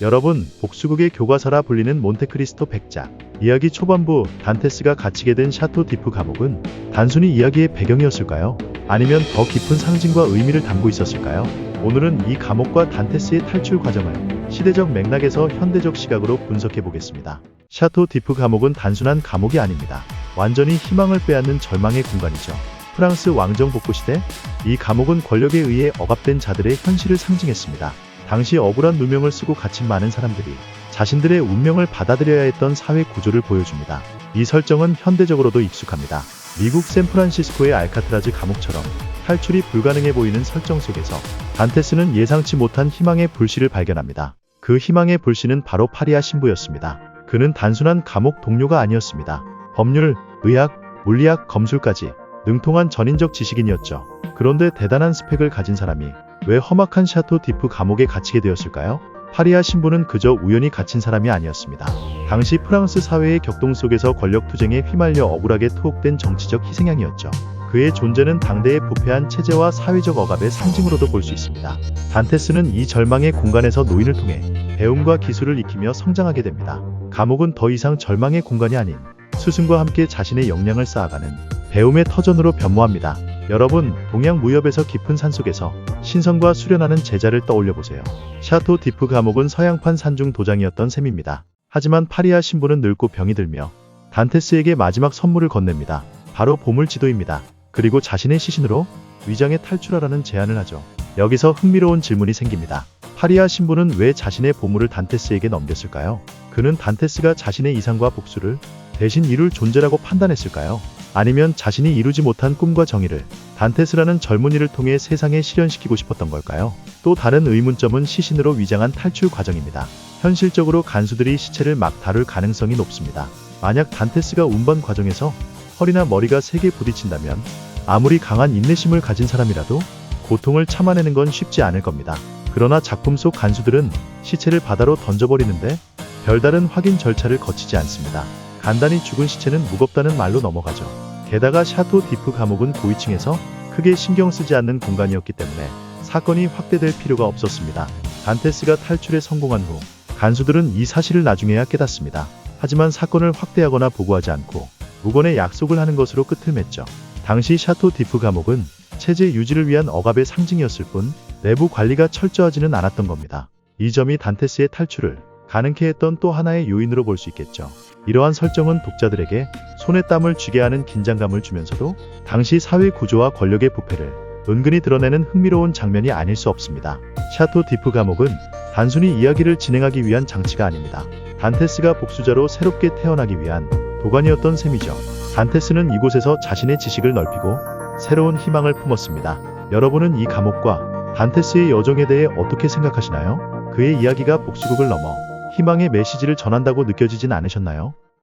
여러분, 복수극의 교과서라 불리는 몬테크리스토 백작. 이야기 초반부 단테스가 갇히게 된 샤토 디프 감옥은 단순히 이야기의 배경이었을까요? 아니면 더 깊은 상징과 의미를 담고 있었을까요? 오늘은 이 감옥과 단테스의 탈출 과정을 시대적 맥락에서 현대적 시각으로 분석해 보겠습니다. 샤토 디프 감옥은 단순한 감옥이 아닙니다. 완전히 희망을 빼앗는 절망의 공간이죠. 프랑스 왕정 복고 시대, 이 감옥은 권력에 의해 억압된 자들의 현실을 상징했습니다. 당시 억울한 누명을 쓰고 갇힌 많은 사람들이 자신들의 운명을 받아들여야 했던 사회 구조를 보여줍니다. 이 설정은 현대적으로도 익숙합니다. 미국 샌프란시스코의 알카트라즈 감옥처럼 탈출이 불가능해 보이는 설정 속에서 단테스는 예상치 못한 희망의 불씨를 발견합니다. 그 희망의 불씨는 바로 파리아 신부였습니다. 그는 단순한 감옥 동료가 아니었습니다. 법률, 의학, 물리학, 검술까지 능통한 전인적 지식인이었죠. 그런데 대단한 스펙을 가진 사람이 왜 험악한 샤토 디프 감옥에 갇히게 되었을까요? 파리아 신부는 그저 우연히 갇힌 사람이 아니었습니다. 당시 프랑스 사회의 격동 속에서 권력 투쟁에 휘말려 억울하게 투옥된 정치적 희생양이었죠. 그의 존재는 당대의 부패한 체제와 사회적 억압의 상징으로도 볼 수 있습니다. 단테스는 이 절망의 공간에서 노인을 통해 배움과 기술을 익히며 성장하게 됩니다. 감옥은 더 이상 절망의 공간이 아닌 스승과 함께 자신의 역량을 쌓아가는 배움의 터전으로 변모합니다. 여러분, 동양 무협에서 깊은 산속에서 신성과 수련하는 제자를 떠올려보세요. 샤토 디프 감옥은 서양판 산중 도장이었던 셈입니다. 하지만 파리아 신부는 늙고 병이 들며 단테스에게 마지막 선물을 건넵니다. 바로 보물지도입니다. 그리고 자신의 시신으로 위장에 탈출하라는 제안을 하죠. 여기서 흥미로운 질문이 생깁니다. 파리아 신부는 왜 자신의 보물을 단테스에게 넘겼을까요? 그는 단테스가 자신의 이상과 복수를 대신 이룰 존재라고 판단했을까요? 아니면 자신이 이루지 못한 꿈과 정의를 단테스라는 젊은이를 통해 세상에 실현시키고 싶었던 걸까요? 또 다른 의문점은 시신으로 위장한 탈출 과정입니다. 현실적으로 간수들이 시체를 막 다룰 가능성이 높습니다. 만약 단테스가 운반 과정에서 허리나 머리가 세게 부딪힌다면 아무리 강한 인내심을 가진 사람이라도 고통을 참아내는 건 쉽지 않을 겁니다. 그러나 작품 속 간수들은 시체를 바다로 던져버리는데 별다른 확인 절차를 거치지 않습니다. 간단히 죽은 시체는 무겁다는 말로 넘어가죠. 게다가 샤토 디프 감옥은 고위층에서 크게 신경 쓰지 않는 공간이었기 때문에 사건이 확대될 필요가 없었습니다. 단테스가 탈출에 성공한 후 간수들은 이 사실을 나중에야 깨닫습니다. 하지만 사건을 확대하거나 보고하지 않고 무건의 약속을 하는 것으로 끝을 맺죠. 당시 샤토 디프 감옥은 체제 유지를 위한 억압의 상징이었을 뿐 내부 관리가 철저하지는 않았던 겁니다. 이 점이 단테스의 탈출을 가능케 했던 또 하나의 요인으로 볼 수 있겠죠. 이러한 설정은 독자들에게 손에 땀을 쥐게 하는 긴장감을 주면서도 당시 사회 구조와 권력의 부패를 은근히 드러내는 흥미로운 장면이 아닐 수 없습니다. 샤토 디프 감옥은 단순히 이야기를 진행하기 위한 장치가 아닙니다. 단테스가 복수자로 새롭게 태어나기 위한 도관이었던 셈이죠. 단테스는 이곳에서 자신의 지식을 넓히고 새로운 희망을 품었습니다. 여러분은 이 감옥과 단테스의 여정에 대해 어떻게 생각하시나요? 그의 이야기가 복수극을 넘어 희망의 메시지를 전한다고 느껴지진 않으셨나요?